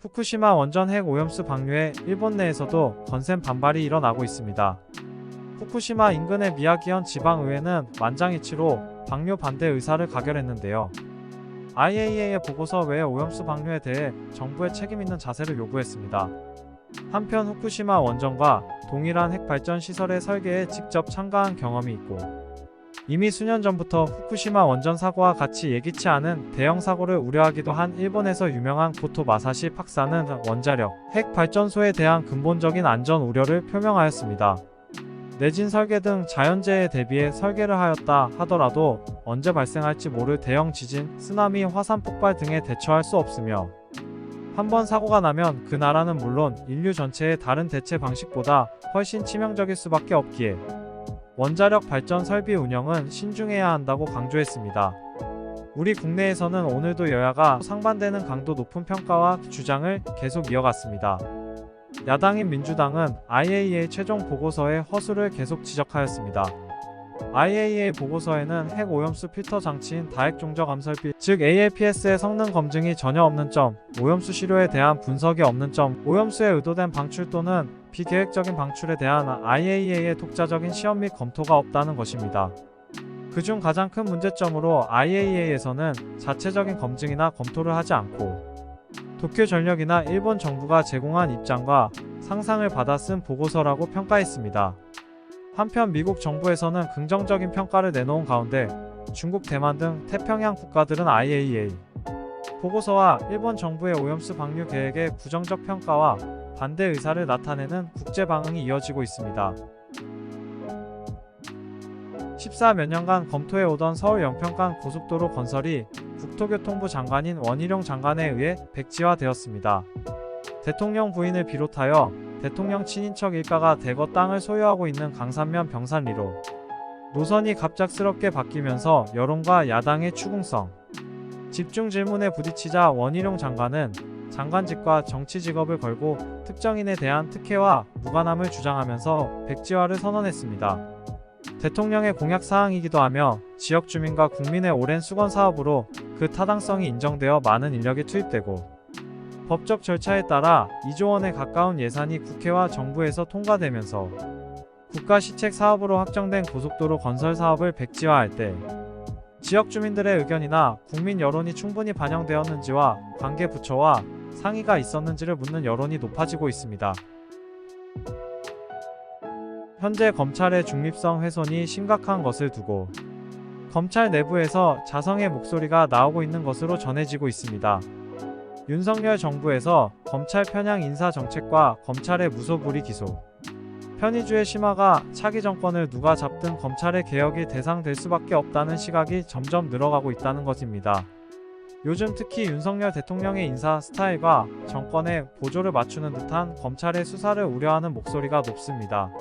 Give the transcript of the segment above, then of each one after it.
후쿠시마 원전 핵 오염수 방류에 일본 내에서도 거센 반발이 일어나고 있습니다. 후쿠시마 인근의 미야기현 지방의회는 만장일치로 방류 반대 의사를 가결했는데요. IAEA의 보고서 외에 오염수 방류에 대해 정부의 책임있는 자세를 요구했습니다. 한편 후쿠시마 원전과 동일한 핵발전 시설의 설계에 직접 참가한 경험이 있고 이미 수년 전부터 후쿠시마 원전 사고와 같이 예기치 않은 대형 사고를 우려하기도 한 일본에서 유명한 고토 마사시 박사는 원자력 핵발전소에 대한 근본적인 안전 우려를 표명하였습니다. 내진 설계 등 자연재해에 대비해 설계를 하였다 하더라도 언제 발생할지 모를 대형 지진, 쓰나미, 화산 폭발 등에 대처할 수 없으며 한번 사고가 나면 그 나라는 물론 인류 전체의 다른 대체 방식보다 훨씬 치명적일 수밖에 없기에 원자력 발전 설비 운영은 신중해야 한다고 강조했습니다. 우리 국내에서는 오늘도 여야가 상반되는 강도 높은 평가와 주장을 계속 이어갔습니다. 야당인 민주당은 IAEA 최종 보고서의 허술을 계속 지적하였습니다. IAEA 보고서에는 핵 오염수 필터 장치인 다핵 종저 감설비, 즉 ALPS의 성능 검증이 전혀 없는 점, 오염수 시료에 대한 분석이 없는 점, 오염수의 의도된 방출 또는 비계획적인 방출에 대한 IAEA의 독자적인 시험 및 검토가 없다는 것입니다. 그중 가장 큰 문제점으로 IAEA에서는 자체적인 검증이나 검토를 하지 않고 도쿄전력이나 일본 정부가 제공한 입장과 상상을 받아 쓴 보고서라고 평가했습니다. 한편 미국 정부에서는 긍정적인 평가를 내놓은 가운데 중국, 대만 등 태평양 국가들은 IAEA 보고서와 일본 정부의 오염수 방류 계획의 부정적 평가와 반대 의사를 나타내는 국제 반응이 이어지고 있습니다. 14몇 년간 검토해오던 서울 영평간 고속도로 건설이 국토교통부 장관인 원희룡 장관에 의해 백지화되었습니다. 대통령 부인을 비롯하여 대통령 친인척 일가가 대거 땅을 소유하고 있는 강산면 병산리로 노선이 갑작스럽게 바뀌면서 여론과 야당의 추궁성, 집중 질문에 부딪히자 원희룡 장관은 장관직과 정치 직업을 걸고 특정인에 대한 특혜와 무관함을 주장하면서 백지화를 선언했습니다. 대통령의 공약사항이기도 하며 지역 주민과 국민의 오랜 수건 사업으로 그 타당성이 인정되어 많은 인력이 투입되고 법적 절차에 따라 2조 원에 가까운 예산이 국회와 정부에서 통과되면서 국가시책 사업으로 확정된 고속도로 건설 사업을 백지화할 때 지역 주민들의 의견이나 국민 여론이 충분히 반영되었는지와 관계 부처와 상의가 있었는지를 묻는 여론이 높아지고 있습니다. 현재 검찰의 중립성 훼손이 심각한 것을 두고 검찰 내부에서 자성의 목소리가 나오고 있는 것으로 전해지고 있습니다. 윤석열 정부에서 검찰 편향 인사 정책과 검찰의 무소불위 기소, 편의주의 심화가 차기 정권을 누가 잡든 검찰의 개혁이 대상될 수밖에 없다는 시각이 점점 늘어가고 있다는 것입니다. 요즘 특히 윤석열 대통령의 인사 스타일과 정권의 보조를 맞추는 듯한 검찰의 수사를 우려하는 목소리가 높습니다.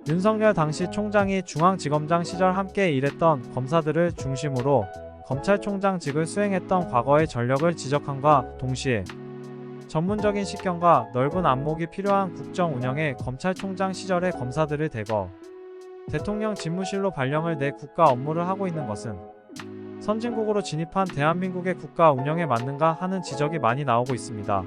윤석열 당시 총장이 중앙지검장 시절 함께 일했던 검사들을 중심으로 검찰총장직을 수행했던 과거의 전력을 지적함과 동시에 전문적인 식견과 넓은 안목이 필요한 국정 운영에 검찰총장 시절의 검사들을 대거 대통령 집무실로 발령을 내 국가 업무를 하고 있는 것은 선진국으로 진입한 대한민국의 국가 운영에 맞는가 하는 지적이 많이 나오고 있습니다.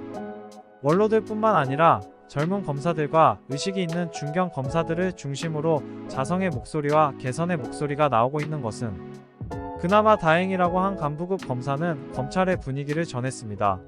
원로들뿐만 아니라 젊은 검사들과 의식이 있는 중견 검사들을 중심으로 자성의 목소리와 개선의 목소리가 나오고 있는 것은 그나마 다행이라고 한 간부급 검사는 검찰의 분위기를 전했습니다.